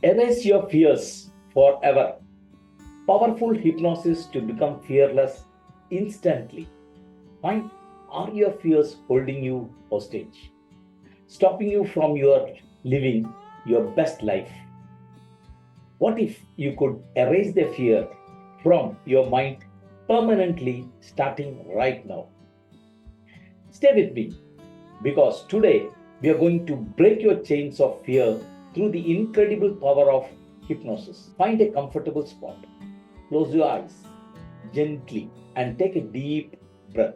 Erase your fears forever. Powerful hypnosis to become fearless instantly. Find, are your fears holding you hostage, stopping you from your living your best life? What if you could erase the fear from your mind permanently starting right now? Stay with me because today we are going to break your chains of fear through the incredible power of hypnosis. Find a comfortable spot, close your eyes gently, and take a deep breath.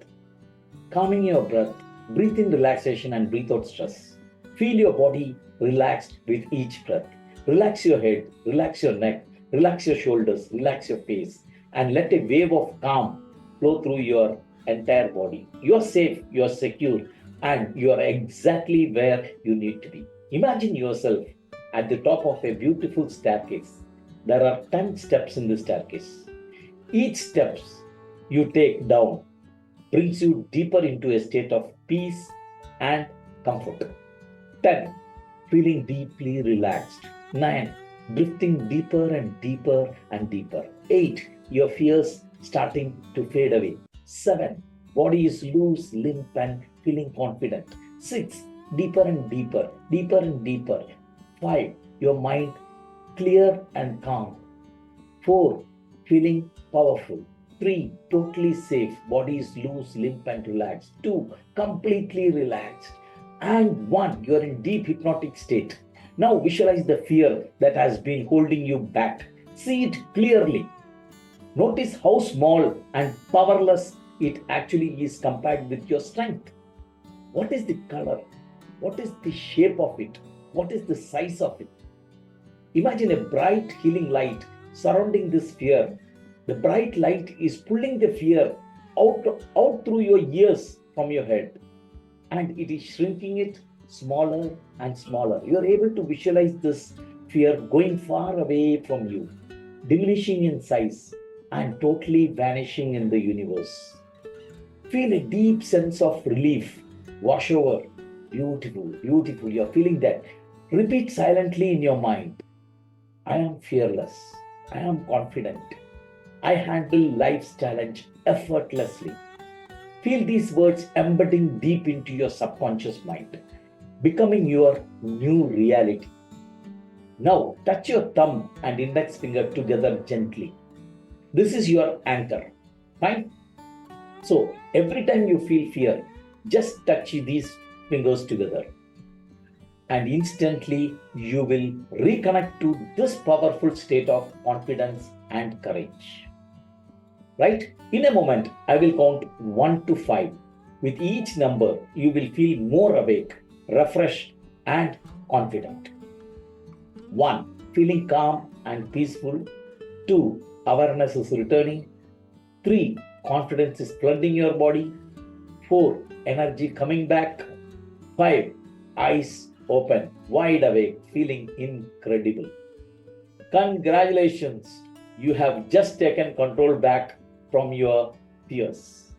Calming your breath, breathe in relaxation and breathe out stress. Feel your body relaxed with each breath. Relax your head, relax your neck, relax your shoulders, relax your face, and let a wave of calm flow through your entire body. You are safe, you are secure, and you are exactly where you need to be. Imagine yourself at the top of a beautiful staircase. There are 10 steps in the staircase. Each steps you take down brings you deeper into a state of peace and comfort. 10. Feeling deeply relaxed. 9. Drifting deeper and deeper and deeper. 8. Your fears starting to fade away. 7. Body is loose, limp, and feeling confident. 6. Deeper and deeper, deeper and deeper. 5. Your mind clear and calm. 4. Feeling powerful. 3. Totally safe. Body is loose, limp, and relaxed. 2. Completely relaxed. And 1. You are in deep hypnotic state. Now visualize the fear that has been holding you back. See it clearly. Notice how small and powerless it actually is compared with your strength. What is the color? What is the shape of it? What is the size of it? Imagine a bright healing light surrounding this fear. The bright light is pulling the fear out through your ears from your head, and it is shrinking it smaller and smaller. You are able to visualize this fear going far away from you, diminishing in size, and totally vanishing in the universe. Feel a deep sense of relief wash over. Beautiful, beautiful. You're feeling that. Repeat silently in your mind. I am fearless. I am confident. I handle life's challenge effortlessly. Feel these words embedding deep into your subconscious mind, becoming your new reality. Now, touch your thumb and index finger together gently. This is your anchor. Fine? So, every time you feel fear, just touch these fingers together, and instantly you will reconnect to this powerful state of confidence and courage. Right? In a moment, I will count 1 to 5. With each number, you will feel more awake, refreshed, and confident. 1. Feeling calm and peaceful. 2. Awareness is returning. 3. Confidence is flooding your body. 4. Energy coming back. 5. Eyes open, wide awake, feeling incredible. Congratulations! You have just taken control back from your fears.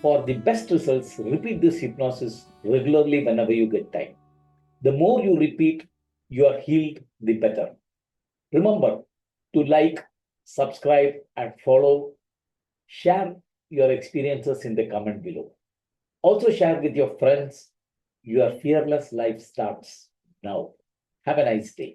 For the best results, repeat this hypnosis regularly whenever you get time. The more you repeat, you are healed, the better. Remember to like, subscribe, and follow. Share your experiences in the comment below. Also, share with your friends. Your fearless life starts now. Have a nice day.